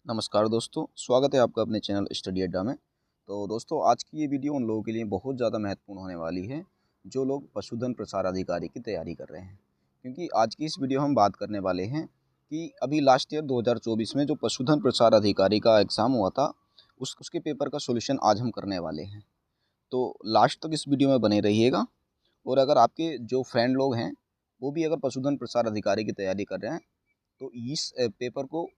नमस्कार दोस्तों, स्वागत है आपका अपने चैनल स्टडी अड्डा में। तो दोस्तों, आज की ये वीडियो उन लोगों के लिए बहुत ज़्यादा महत्वपूर्ण होने वाली है जो लोग पशुधन प्रसार अधिकारी की तैयारी कर रहे हैं। क्योंकि आज की इस वीडियो हम बात करने वाले हैं कि अभी लास्ट ईयर 2024 में जो पशुधन प्रसार अधिकारी का एग्ज़ाम हुआ था, उसके पेपर का सोल्यूशन आज हम करने वाले हैं। तो लास्ट तक इस वीडियो में बने रहिएगा। और अगर आपके जो फ्रेंड लोग हैं वो भी अगर पशुधन प्रसार अधिकारी की तैयारी कर रहे हैं तो इस पेपर को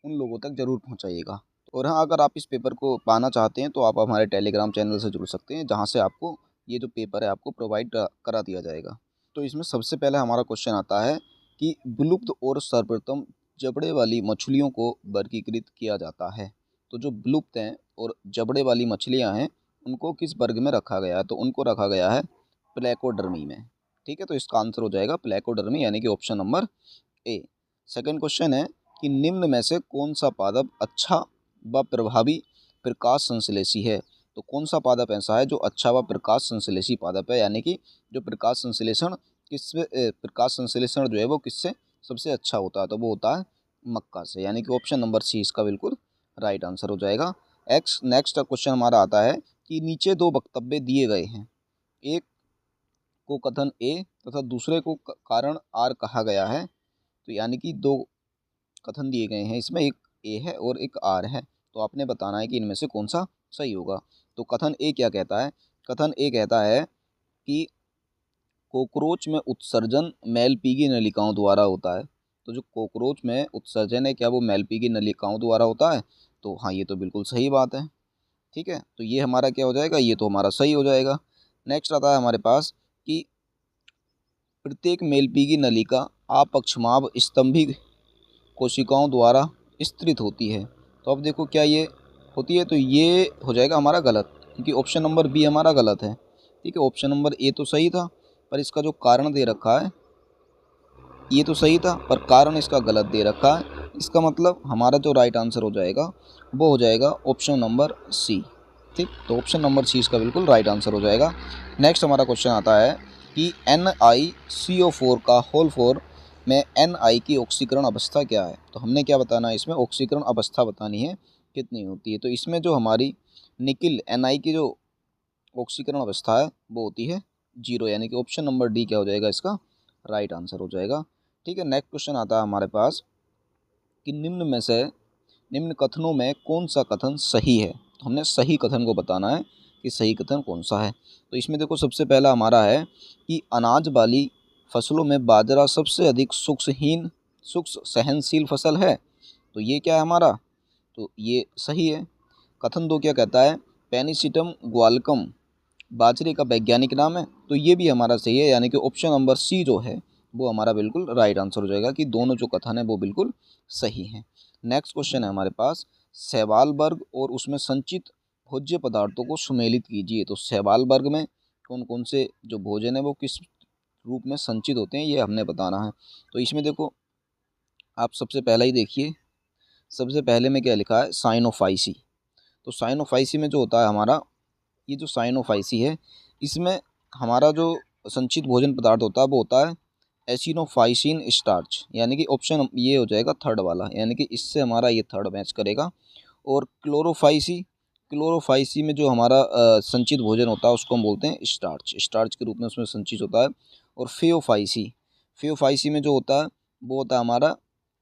उन लोगों तक ज़रूर पहुंचाइएगा। और हाँ, अगर आप इस पेपर को पाना चाहते हैं तो आप हमारे टेलीग्राम चैनल से जुड़ सकते हैं, जहां से आपको ये जो पेपर है आपको प्रोवाइड करा दिया जाएगा। तो इसमें सबसे पहले हमारा क्वेश्चन आता है कि विलुप्त और सर्वप्रथम जबड़े वाली मछलियों को वर्गीकृत किया जाता है। तो जो विलुप्त हैं और जबड़े वाली मछलियाँ हैं उनको किस वर्ग में रखा गया है? तो उनको रखा गया है प्लेकोडर्मी में। ठीक है, तो इसका आंसर हो जाएगा प्लेकोडर्मी, यानी कि option number A. Second question है कि निम्न में से कौन सा पादप अच्छा व प्रभावी प्रकाश संश्लेषी है? तो कौन सा पादप ऐसा है जो अच्छा व प्रकाश संश्लेषी पादप है, यानी कि जो प्रकाश संश्लेषण जो है वो किससे सबसे अच्छा होता है? तो वो होता है मक्का से, यानी कि ऑप्शन नंबर सी इसका बिल्कुल राइट आंसर हो जाएगा। नेक्स्ट क्वेश्चन हमारा आता है कि नीचे दो वक्तव्य दिए गए हैं, एक को कथन ए तथा दूसरे को कारण आर कहा गया है। तो यानी कि दो कथन दिए गए हैं, इसमें एक ए है और एक आर है। तो आपने बताना है कि इनमें से कौन सा सही होगा। तो कथन ए क्या कहता है? कथन ए कहता है कि कॉकरोच में उत्सर्जन मैलपीगी नलिकाओं द्वारा होता है। तो जो कॉकरोच में उत्सर्जन है, क्या वो मैलपीगी नलिकाओं द्वारा होता है? तो हाँ, ये तो बिल्कुल सही बात है। ठीक है, तो ये हमारा क्या हो जाएगा? ये तो हमारा सही हो जाएगा। नेक्स्ट आता है हमारे पास कि प्रत्येक मैलपीगी नलिका अपक्षमाभ स्तंभी कोशिकाओं द्वारा स्त्रित होती है। तो अब देखो क्या ये होती है? तो ये हो जाएगा हमारा गलत, क्योंकि ऑप्शन नंबर बी हमारा गलत है। ठीक है, ऑप्शन नंबर ए तो सही था, पर इसका जो कारण दे रखा है ये तो सही था, पर कारण इसका गलत दे रखा है। इसका मतलब हमारा जो राइट आंसर हो जाएगा वो हो जाएगा ऑप्शन नंबर सी। ठीक, तो ऑप्शन नंबर सी इसका बिल्कुल राइट आंसर हो जाएगा। नेक्स्ट हमारा क्वेश्चन आता है कि NiCO4 का होल 4 में Ni की ऑक्सीकरण अवस्था क्या है? तो हमने क्या बताना है इसमें? ऑक्सीकरण अवस्था बतानी है कितनी होती है। तो इसमें जो हमारी निकिल Ni की जो ऑक्सीकरण अवस्था है वो होती है 0, यानी कि ऑप्शन नंबर डी क्या हो जाएगा? इसका राइट आंसर हो जाएगा। ठीक है, नेक्स्ट क्वेश्चन आता है हमारे पास कि निम्न में से निम्न कथनों में कौन सा कथन सही है? तो हमने सही कथन को बताना है कि सही कथन कौन सा है। तो इसमें देखो सबसे पहला हमारा है कि अनाज वाली फसलों में बाजरा सबसे अधिक शुष्क सहनशील फसल है। तो ये क्या है हमारा? तो ये सही है। कथन दो क्या कहता है? पेनिसिटम ग्वालकम बाजरे का वैज्ञानिक नाम है। तो ये भी हमारा सही है, यानी कि ऑप्शन नंबर सी जो है वो हमारा बिल्कुल राइट आंसर हो जाएगा कि दोनों जो कथन है वो बिल्कुल सही हैं। नेक्स्ट क्वेश्चन है हमारे पास, शैवाल वर्ग और उसमें संचित भोज्य पदार्थों को सुमेलित कीजिए। तो शैवाल वर्ग में कौन कौन से जो भोजन है वो किस रूप में संचित होते हैं, ये हमने बताना है। तो इसमें देखो आप सबसे पहला ही देखिए, सबसे पहले में क्या लिखा है? साइनोफाइसी। तो साइनोफाइसी में जो होता है हमारा, ये जो साइनोफाइसी है इसमें हमारा जो संचित भोजन पदार्थ होता है वो होता है एसिनोफाइसिन स्टार्च, यानी कि ऑप्शन ये हो जाएगा थर्ड वाला, यानी कि इससे हमारा ये थर्ड मैच करेगा। और क्लोरोफाइसी में जो हमारा संचित भोजन होता है उसको हम बोलते हैं स्टार्च के रूप में उसमें संचित होता है। और फेओफाइसी में जो होता है वो होता है हमारा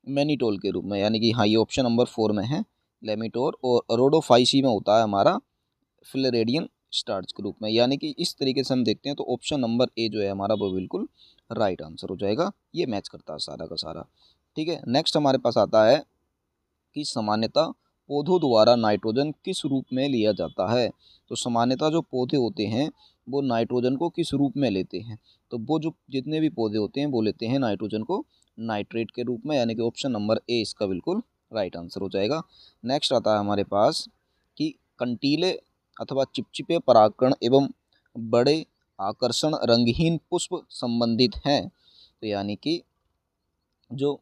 मैनिटोल के रूप में, यानी कि हाँ, ये ऑप्शन नंबर 4 में है लेमिटोर। और रोडोफाइसी में होता है हमारा फिलरेडियन स्टार्च के रूप में। यानी कि इस तरीके से हम देखते हैं तो ऑप्शन नंबर ए जो है हमारा वो बिल्कुल राइट आंसर हो जाएगा। ये मैच करता है सारा का सारा। ठीक है, नेक्स्ट हमारे पास आता है कि सामान्यतः पौधों द्वारा नाइट्रोजन किस रूप में लिया जाता है? तो सामान्यतः जो पौधे होते हैं वो नाइट्रोजन को किस रूप में लेते हैं? तो वो जो जितने भी पौधे होते हैं वो लेते हैं नाइट्रोजन को नाइट्रेट के रूप में, यानी कि ऑप्शन नंबर ए इसका बिल्कुल राइट आंसर हो जाएगा। नेक्स्ट आता है हमारे पास कि कंटीले अथवा चिपचिपे परागकण एवं बड़े आकर्षण रंगहीन पुष्प संबंधित हैं। तो यानी कि जो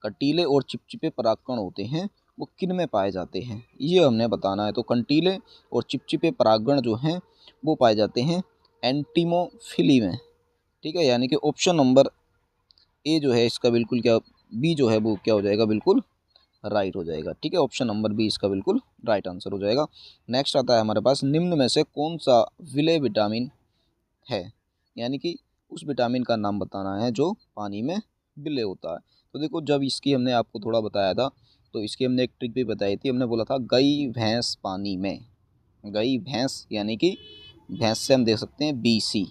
कंटीले और चिपचिपे परागकण होते हैं वो किन में पाए जाते हैं, ये हमने बताना है। तो कंटीले और चिपचिपे परागकण जो हैं वो पाए जाते हैं एंटीमोफिली में। ठीक है, यानी कि ऑप्शन नंबर ए जो है इसका बिल्कुल क्या, बी जो है वो क्या हो जाएगा? बिल्कुल राइट हो जाएगा। ठीक है, ऑप्शन नंबर बी इसका बिल्कुल राइट आंसर हो जाएगा। नेक्स्ट आता है हमारे पास, निम्न में से कौन सा विलेय विटामिन है, यानी कि उस विटामिन का नाम बताना है जो पानी में विलय होता है। तो देखो, जब इसकी हमने आपको थोड़ा बताया था तो इसकी हमने एक ट्रिक भी बताई थी। हमने बोला था गई भैंस पानी में, गई भैंस यानी कि भैंस से हम देख सकते हैं BC,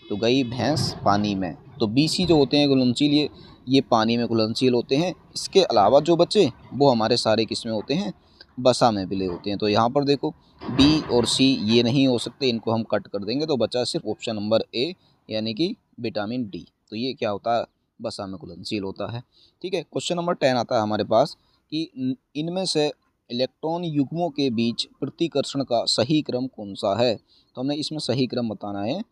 तो गई भैंस पानी में, तो BC जो होते हैं घुलनशील, ये पानी में घुलनशील होते हैं। इसके अलावा जो बचे वो हमारे सारे किस में होते हैं, बसा में विलय होते हैं। तो यहाँ पर देखो B और C ये नहीं हो सकते, इनको हम कट कर देंगे तो बचा सिर्फ ऑप्शन नंबर A यानी कि विटामिन D। तो ये क्या होता है, बसा में घुलनशील होता है। ठीक है, क्वेश्चन नंबर 10 आता है हमारे पास कि इनमें से इलेक्ट्रॉन युग्मों के बीच प्रतिकर्षण का सही क्रम कौन सा है। तो हमने इसमें सही क्रम बताना है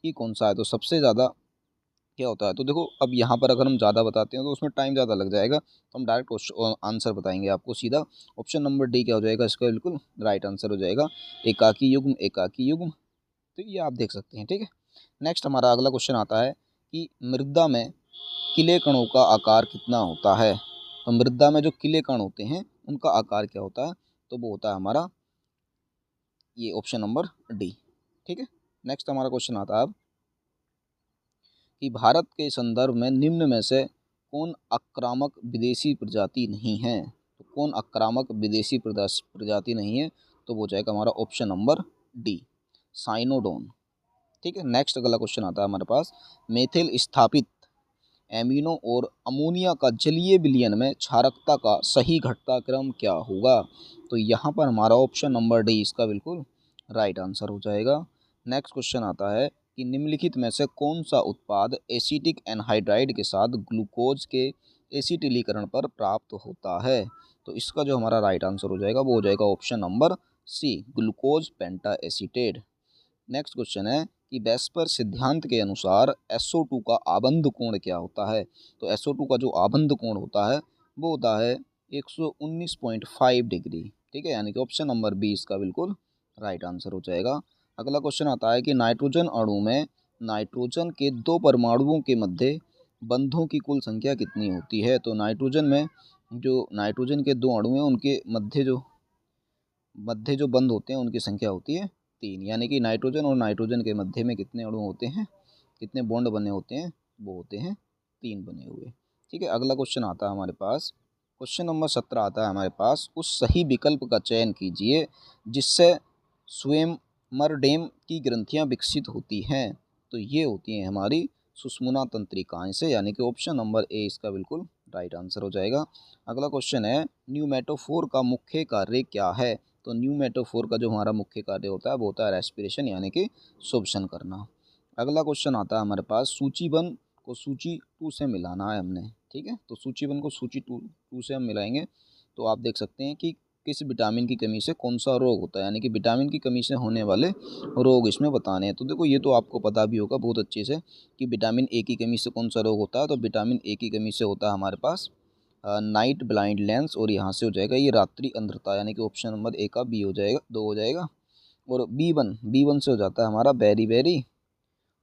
कि कौन सा है। तो सबसे ज़्यादा क्या होता है, तो देखो अब यहाँ पर अगर हम ज़्यादा बताते हैं तो उसमें टाइम ज़्यादा लग जाएगा, तो हम डायरेक्ट आंसर बताएंगे आपको सीधा। ऑप्शन नंबर D क्या हो जाएगा, इसका बिल्कुल राइट आंसर हो जाएगा, एकाकी युग्म, एकाकी युग्म। तो ये आप देख सकते हैं। ठीक है, नेक्स्ट हमारा अगला क्वेश्चन आता है कि मृदा में किले कणों का आकार कितना होता है। तो मृदा में जो किले कण होते हैं उनका आकार क्या होता है, तो वो होता है हमारा ये ऑप्शन नंबर D। ठीक है, नेक्स्ट हमारा क्वेश्चन आता है अब कि भारत के संदर्भ में निम्न में से कौन आक्रामक विदेशी प्रजाति नहीं है। तो कौन आक्रामक विदेशी प्रजाति नहीं है, तो वो जाएगा हमारा ऑप्शन नंबर D, साइनोडोन। ठीक है, नेक्स्ट अगला क्वेश्चन आता है हमारे पास, मेथिल स्थापित एमिनो और अमोनिया का जलीय विलयन में क्षारकता का सही घटता क्रम क्या होगा। तो यहाँ पर हमारा ऑप्शन नंबर D इसका बिल्कुल राइट आंसर हो जाएगा। नेक्स्ट क्वेश्चन आता है कि निम्नलिखित में से कौन सा उत्पाद एसिटिक एनहाइड्राइड के साथ ग्लूकोज के एसिटिलीकरण पर प्राप्त होता है। तो इसका जो हमारा राइट आंसर हो जाएगा वो हो जाएगा ऑप्शन नंबर C, ग्लूकोज पेंटा एसीटेट। नेक्स्ट क्वेश्चन है कि वेस्पर सिद्धांत के अनुसार SO2 का आबंध कोण क्या होता है। तो SO2 का जो आबंध कोण होता है वो होता है 119.5 डिग्री। ठीक है, यानी कि ऑप्शन नंबर B इसका बिल्कुल राइट आंसर हो जाएगा। अगला क्वेश्चन आता है कि नाइट्रोजन अणु में नाइट्रोजन के दो परमाणुओं के मध्य बंधों की कुल संख्या कितनी होती है। तो नाइट्रोजन में जो नाइट्रोजन के दो अणु हैं उनके मध्य जो बंध होते हैं उनकी संख्या होती है 3, यानी कि नाइट्रोजन और नाइट्रोजन के मध्य में कितने अणु होते हैं, कितने बॉन्ड बने होते हैं, वो होते हैं 3 बने हुए। ठीक है, अगला क्वेश्चन आता है हमारे पास, क्वेश्चन नंबर 17 आता है हमारे पास, उस सही विकल्प का चयन कीजिए जिससे स्वेमरडेम की ग्रंथियां विकसित होती हैं। तो ये होती हैं हमारी सुषुम्ना तंत्रिकाएं से, यानी कि ऑप्शन नंबर A इसका बिल्कुल राइट आंसर हो जाएगा। अगला क्वेश्चन है, न्यूमेटोफोर का मुख्य कार्य क्या है। तो न्यूमेटोफोर का जो हमारा मुख्य कार्य होता है वो होता है रेस्पिरेशन, यानी कि श्वसन करना। अगला क्वेश्चन आता है हमारे पास, सूची 1 को सूची 2 से मिलाना है हमने। ठीक है, तो सूची 1 को सूची 2 से हम मिलाएंगे तो आप देख सकते हैं कि किस विटामिन की कमी से कौन सा रोग होता है, यानी कि विटामिन की कमी से होने वाले रोग इसमें बताने हैं। तो देखो ये तो आपको पता भी होगा बहुत अच्छे से कि विटामिन A की कमी से कौन सा रोग होता है। तो विटामिन A की कमी से होता है हमारे पास नाइट ब्लाइंड लेंस, और यहाँ से हो जाएगा ये रात्रि अंधता, यानी कि ऑप्शन नंबर A का B हो जाएगा, 2 हो जाएगा। और B1 से हो जाता है हमारा बेरी बेरी,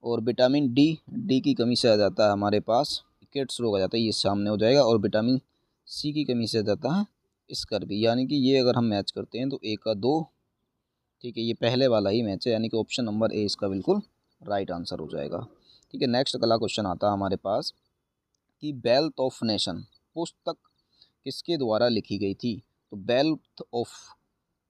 और विटामिन डी की कमी से आ जाता है हमारे पास किड्स रोग आ जाता है, ये सामने हो जाएगा। और विटामिन C की कमी से आ जाता है स्कर्वी, यानी कि ये अगर हम मैच करते हैं तो A का 2। ठीक है, ये पहले वाला ही मैच है, यानी कि ऑप्शन नंबर A इसका बिल्कुल राइट आंसर हो जाएगा। ठीक है, नेक्स्ट अगला क्वेश्चन आता है हमारे पास कि वेल्थ ऑफ नेशन पुस्तक किसके द्वारा लिखी गई थी। तो वेल्थ ऑफ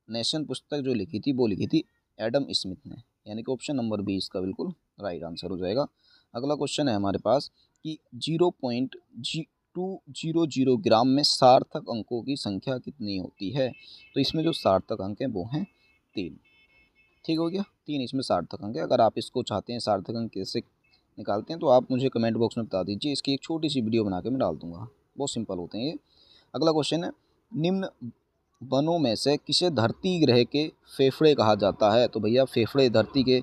नेशन पुस्तक जो लिखी थी वो लिखी थी एडम स्मिथ ने, यानी कि ऑप्शन नंबर B इसका बिल्कुल राइट आंसर हो जाएगा। अगला क्वेश्चन है हमारे पास कि 0.200 ग्राम में सार्थक अंकों की संख्या कितनी होती है। तो इसमें जो सार्थक अंक हैं वो हैं 3। ठीक हो गया, 3 इसमें सार्थक अंक है। अगर आप इसको चाहते हैं सार्थक अंक कैसे निकालते हैं तो आप मुझे कमेंट बॉक्स में बता दीजिए, इसकी एक छोटी सी वीडियो बना के मैं डाल दूंगा, बहुत सिंपल होते हैं ये। अगला क्वेश्चन है, निम्न वनों में से किसे धरती ग्रह के फेफड़े कहा जाता है। तो भैया फेफड़े, धरती के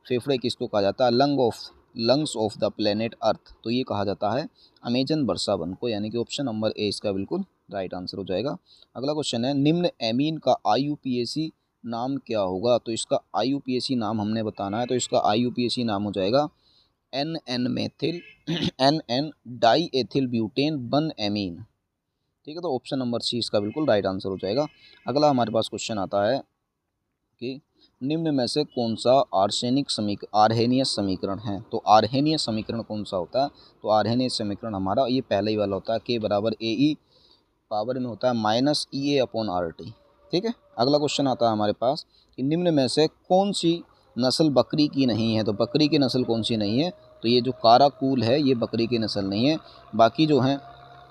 फेफड़े किसको कहा जाता है, lungs of the planet earth. तो ये कहा जाता है अमेजन वर्षा वन को, यानी कि ऑप्शन नंबर A इसका बिल्कुल राइट आंसर हो जाएगा। अगला क्वेश्चन है, निम्न एमीन का IUPAC नाम क्या होगा। तो इसका IUPAC नाम हमने बताना है, तो इसका IUPAC नाम हो जाएगा NN methyl NN die ethyl butane 1 amine. ठीक है, तो ऑप्शन नंबर सी इसका बिल्कुल राइट आंसर हो जाएगा। अगला हमारे पास क्वेश्चन आता है कि निम्न में से कौन सा आर्हेनियस समीकरण है। तो आर्हेनियस समीकरण कौन सा होता है, तो आर्हेनियस समीकरण हमारा ये पहले ही वाला होता है, के बराबर ए ई पावर में होता है माइनस ई ए अपॉन आर टी। ठीक है, अगला क्वेश्चन आता है हमारे पास कि निम्न में से कौन सी नस्ल बकरी की नहीं है। तो बकरी की नस्ल कौन सी नहीं है, तो ये जो काराकूल है ये बकरी की नस्ल नहीं है। बाकी जो हैं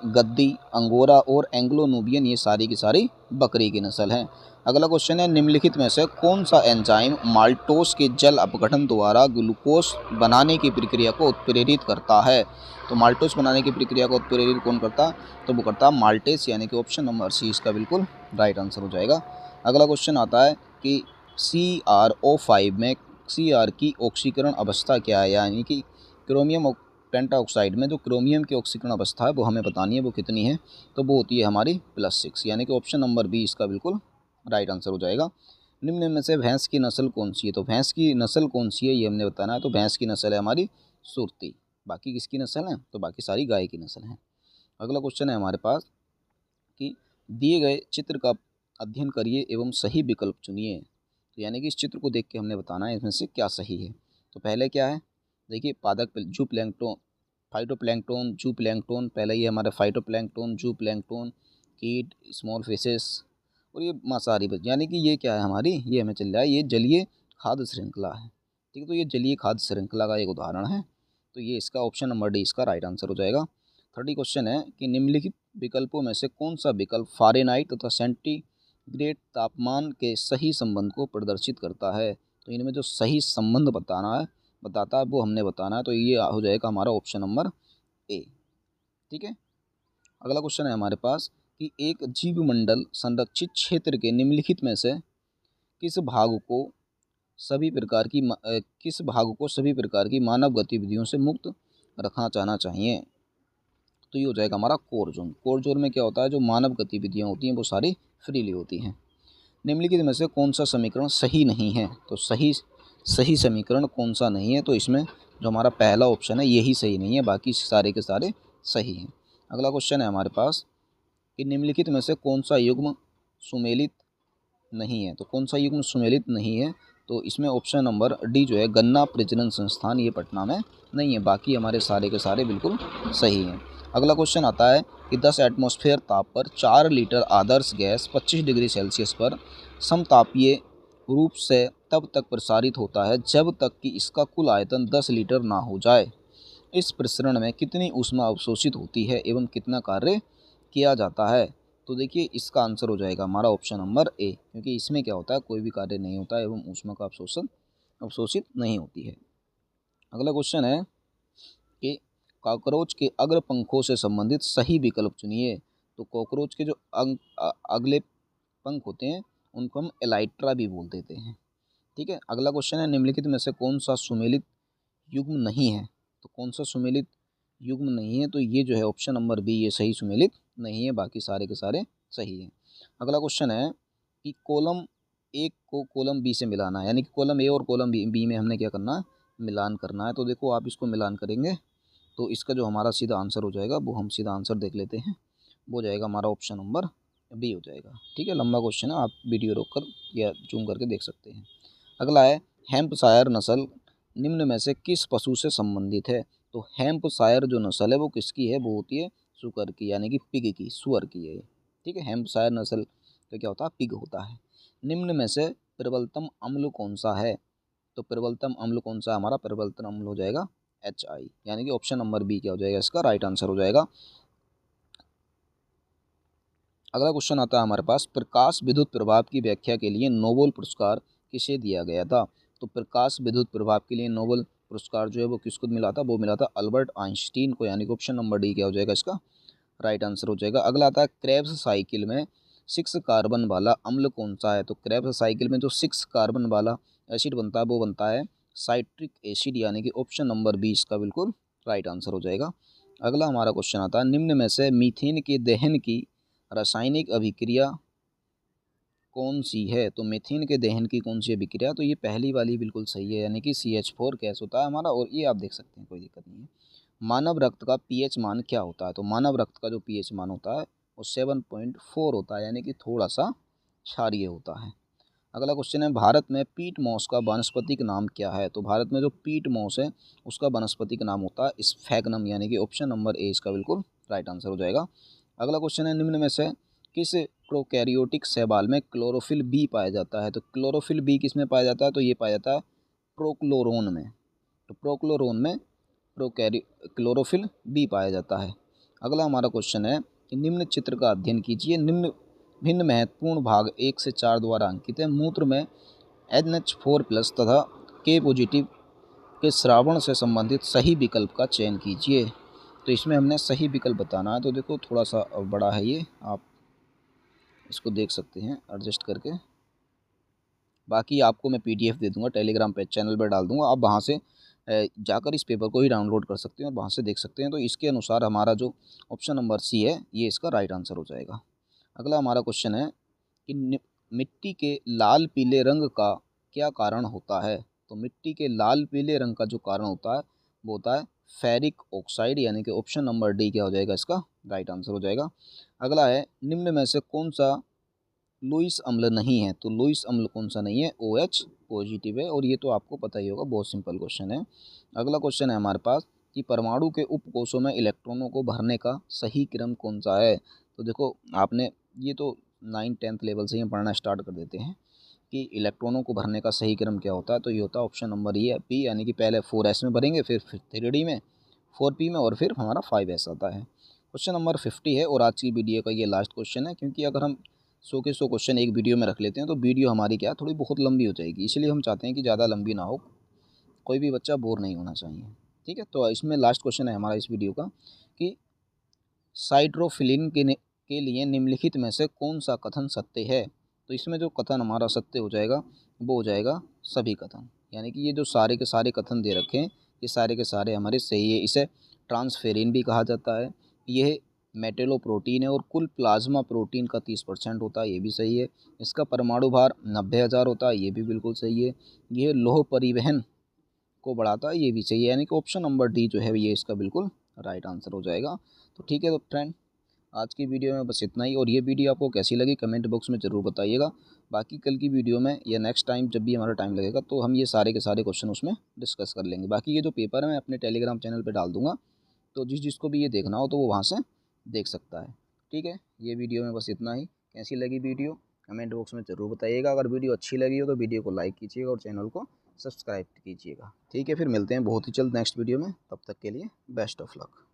गद्दी, अंगोरा और एंग्लो नूबियन ये सारी की सारी बकरी की नस्ल हैं। अगला क्वेश्चन है निम्नलिखित में से कौन सा एंजाइम माल्टोस के जल अपघटन द्वारा ग्लूकोज बनाने की प्रक्रिया को उत्प्रेरित करता है। तो माल्टोस बनाने की प्रक्रिया को उत्प्रेरित कौन करता, तो वो करता माल्टेस, यानी कि ऑप्शन नंबर सी इसका बिल्कुल राइट आंसर हो जाएगा। अगला क्वेश्चन आता है कि CrO5 में Cr की ऑक्सीकरण अवस्था क्या है, यानी कि क्रोमियम पेंटाऑक्साइड में जो क्रोमियम की ऑक्सीकरण अवस्था है वो हमें बतानी है, वो कितनी है, तो वो होती है हमारी +6, यानी कि ऑप्शन नंबर बी इसका बिल्कुल राइट आंसर हो जाएगा। निम्न में से भैंस की नस्ल कौन सी है, तो भैंस की नस्ल कौन सी है ये हमने बताना है। तो भैंस की नस्ल है हमारी सुरती। बाकी किसकी नस्ल है, तो बाकी सारी गाय की नस्ल है। अगला क्वेश्चन है हमारे पास कि दिए गए चित्र का अध्ययन करिए एवं सही विकल्प चुनिए। तो यानी कि इस चित्र को देख के हमने बताना है इसमें से क्या सही है। तो पहले क्या है, देखिए पादप जूप्लैंक्टन, फाइटोप्लैंक्टन, जूप्लैंक्टन, पहले ये हमारे फाइटोप्लैंक्टन, जूप्लैंक्टन, कीट, स्मॉल फिशेस और ये मांसाहारी बच, यानी कि ये क्या है हमारी, ये हमें चल रहा है ये जलीय खाद्य श्रृंखला है। ठीक है, तो ये जलीय खाद्य श्रृंखला का एक उदाहरण है। तो ये इसका ऑप्शन नंबर डी इसका राइट आंसर हो जाएगा। 30 क्वेश्चन है कि निम्नलिखित विकल्पों में से कौन सा विकल्प फ़ारेनहाइट तथा सेंटीग्रेड तापमान के सही संबंध को प्रदर्शित करता है। तो इनमें जो सही संबंध बताता है वो हमने बताना है। तो ये हो जाएगा हमारा ऑप्शन नंबर ए। ठीक है, अगला क्वेश्चन है हमारे पास कि एक जीवमंडल संरक्षित क्षेत्र के निम्नलिखित में से किस भाग को सभी प्रकार की मानव गतिविधियों से मुक्त रखना चाहना चाहिए। तो ये हो जाएगा हमारा कोर जोन। कोर जोन में क्या होता है, जो मानव गतिविधियाँ होती हैं वो सारी फ्रीली होती हैं। निम्नलिखित में से कौन सा समीकरण सही नहीं है, तो सही समीकरण कौन सा नहीं है, तो इसमें जो हमारा पहला ऑप्शन है यही सही नहीं है, बाकी सारे के सारे सही हैं। अगला क्वेश्चन है हमारे पास कि निम्नलिखित में से कौन सा युग्म सुमेलित नहीं है। तो कौन सा युग्म सुमेलित नहीं है, तो इसमें ऑप्शन नंबर डी जो है गन्ना प्रजनन संस्थान, ये पटना में नहीं है, बाकी हमारे सारे के सारे बिल्कुल सही हैं। अगला क्वेश्चन आता है कि 10 एटमॉस्फेयर ताप पर 4 लीटर आदर्श गैस 25 डिग्री सेल्सियस पर समतापीय रूप से तब तक प्रसारित होता है जब तक कि इसका कुल आयतन 10 लीटर ना हो जाए। इस प्रसरण में कितनी ऊष्मा अवशोषित होती है एवं कितना कार्य किया जाता है। तो देखिए इसका आंसर हो जाएगा हमारा ऑप्शन नंबर ए, क्योंकि इसमें क्या होता है, कोई भी कार्य नहीं होता है एवं ऊष्मा का अवशोषित नहीं होती है। अगला क्वेश्चन है कि कॉकरोच के अग्र पंखों से संबंधित सही विकल्प चुनिए। तो कॉकरोच के जो अगले पंख होते हैं उनको हम एलाइट्रा भी बोल देते हैं। ठीक है, अगला क्वेश्चन है निम्नलिखित में से कौन सा सुमेलित युग्म नहीं है। तो कौन सा सुमेलित युग्म नहीं है, तो ये जो है ऑप्शन नंबर बी, ये सही सुमेलित नहीं है, बाकी सारे के सारे सही हैं। अगला क्वेश्चन है कि कॉलम ए को कॉलम बी से मिलाना है, यानी कि कॉलम ए और कॉलम बी में हमने क्या करना है, मिलान करना है। तो देखो आप इसको मिलान करेंगे तो इसका जो हमारा सीधा आंसर हो जाएगा, वो हम सीधा आंसर देख लेते हैं, वो हो जाएगा हमारा ऑप्शन नंबर बी हो जाएगा। ठीक है, लंबा क्वेश्चन है, आप वीडियो रोक कर या जूम करके देख सकते हैं। अगला है हैम्पशायर नस्ल निम्न में से किस पशु से संबंधित है। तो हैम्पशायर जो नस्ल है वो किसकी है, वो होती है सुकर की, यानी कि पिग की, सुअर की है। ठीक है, हैम्पशायर नस्ल का क्या होता है, पिग होता है। निम्न में से प्रबलतम अम्ल कौन सा है। तो प्रबलतम अम्ल कौन सा, हमारा प्रबलतम अम्ल हो जाएगा HI, यानी कि ऑप्शन नंबर बी क्या हो जाएगा, इसका राइट आंसर हो जाएगा। अगला क्वेश्चन आता है हमारे पास, प्रकाश विद्युत प्रभाव की व्याख्या के लिए नोबेल पुरस्कार किसे दिया गया था। तो प्रकाश विद्युत प्रभाव के लिए नोबेल पुरस्कार जो है वो किसको मिला था, वो मिला था अल्बर्ट आइंस्टीन को, यानी कि ऑप्शन नंबर डी क्या हो जाएगा, इसका राइट आंसर हो जाएगा। अगला आता है क्रेब्स साइकिल में 6 कार्बन वाला अम्ल कौन सा है। तो क्रेब्स साइकिल में जो 6 कार्बन वाला एसिड बनता है वो बनता है साइट्रिक एसिड, यानी कि ऑप्शन नंबर बी इसका बिल्कुल राइट आंसर हो जाएगा। अगला हमारा क्वेश्चन आता है निम्न में से मीथेन के दहन की रासायनिक अभिक्रिया कौन सी है। तो मीथेन के दहन की कौन सी अभिक्रिया, तो ये पहली वाली बिल्कुल सही है, यानी कि CH4 गैस होता है हमारा, और ये आप देख सकते हैं, कोई दिक्कत नहीं है। मानव रक्त का pH मान क्या होता है। तो मानव रक्त का जो pH मान होता है वो 7.4 होता है, यानी कि थोड़ा सा क्षारीय होता है। अगला क्वेश्चन है, भारत में पीट मॉस का वानस्पतिक नाम क्या है? तो भारत में जो पीट मॉस है उसका वानस्पतिक नाम होता है स्फैगनम, यानी कि ऑप्शन नंबर ए इसका बिल्कुल राइट आंसर हो जाएगा। अगला क्वेश्चन है, निम्न में से किस प्रोकैरियोटिक शैवाल में क्लोरोफिल बी पाया जाता है? तो क्लोरोफिल बी किस में पाया जाता है? तो ये पाया जाता है प्रोक्लोरोन में। तो प्रोक्लोरोन में क्लोरोफिल बी पाया जाता है। अगला हमारा क्वेश्चन है कि निम्न चित्र का अध्ययन कीजिए। निम्न भिन्न महत्वपूर्ण भाग 1 से 4 द्वारा अंकित है। मूत्र में NH4+ तथा K पॉजिटिव के श्रावण से संबंधित सही विकल्प का चयन कीजिए। तो इसमें हमने सही विकल्प बताना है। तो देखो थोड़ा सा बड़ा है ये, आप इसको देख सकते हैं एडजस्ट करके। बाकी आपको मैं PDF दे दूंगा, टेलीग्राम पे चैनल पर डाल दूंगा, आप वहाँ से जाकर इस पेपर को ही डाउनलोड कर सकते हैं और वहाँ से देख सकते हैं। तो इसके अनुसार हमारा जो ऑप्शन नंबर सी है ये इसका राइट आंसर हो जाएगा। अगला हमारा क्वेश्चन है कि मिट्टी के लाल पीले रंग का क्या कारण होता है? तो मिट्टी के लाल पीले रंग का जो कारण होता है वो होता है फेरिक ऑक्साइड, यानी कि ऑप्शन नंबर डी क्या हो जाएगा इसका राइट आंसर हो जाएगा। अगला है, निम्न में से कौन सा लुईस अम्ल नहीं है? तो लुईस अम्ल कौन सा नहीं है? OH पॉजिटिव है, और ये तो आपको पता ही होगा, बहुत सिंपल क्वेश्चन है। अगला क्वेश्चन है हमारे पास कि परमाणु के उपकोषों में इलेक्ट्रॉनों को भरने का सही क्रम कौन सा है? तो देखो आपने ये तो 9th-10th लेवल से ही पढ़ना स्टार्ट कर देते हैं कि इलेक्ट्रॉनों को भरने का सही क्रम क्या होता है। तो ये होता है ऑप्शन नंबर ये पी, यानी कि पहले 4s में भरेंगे, फिर 3d में, 4p में, और फिर हमारा 5s आता है। क्वेश्चन नंबर 50 है और आज की वीडियो का ये लास्ट क्वेश्चन है, क्योंकि अगर हम 100 के 100 क्वेश्चन एक वीडियो में रख लेते हैं तो वीडियो हमारी क्या थोड़ी बहुत लंबी हो जाएगी, इसलिए हम चाहते हैं कि ज़्यादा लंबी ना हो, कोई भी बच्चा बोर नहीं होना चाहिए। ठीक है, तो इसमें लास्ट क्वेश्चन है हमारा इस वीडियो का कि साइट्रोफिलिन के लिए निम्नलिखित में से कौन सा कथन सत्य है? तो इसमें जो कथन हमारा सत्य हो जाएगा वो हो जाएगा सभी कथन, यानी कि ये जो सारे के सारे कथन दे रखे हैं ये सारे के सारे हमारे सही है। इसे ट्रांसफेरिन भी कहा जाता है, यह मेटेलोप्रोटीन है और कुल प्लाज्मा प्रोटीन का 30% होता है, ये भी सही है। इसका परमाणु भार 90,000 होता है, ये भी बिल्कुल सही है। यह लौह परिवहन को बढ़ाता है, ये भी सही है, यानी कि ऑप्शन नंबर डी जो है ये इसका बिल्कुल राइट आंसर हो जाएगा। तो ठीक है, तो फ्रेंड आज की वीडियो में बस इतना ही, और ये वीडियो आपको कैसी लगी कमेंट बॉक्स में ज़रूर बताइएगा। बाकी कल की वीडियो में या नेक्स्ट टाइम जब भी हमारा टाइम लगेगा तो हम ये सारे के सारे क्वेश्चन उसमें डिस्कस कर लेंगे। बाकी ये जो पेपर है मैं अपने टेलीग्राम चैनल पे डाल दूँगा, तो जिसको भी ये देखना हो तो वो वहाँ से देख सकता है। ठीक है, ये वीडियो में बस इतना ही। कैसी लगी वीडियो कमेंट बॉक्स में ज़रूर बताइएगा। अगर वीडियो अच्छी लगी हो तो वीडियो को लाइक कीजिएगा और चैनल को सब्सक्राइब कीजिएगा। ठीक है, फिर मिलते हैं बहुत ही जल्द नेक्स्ट वीडियो में, तब तक के लिए बेस्ट ऑफ लक।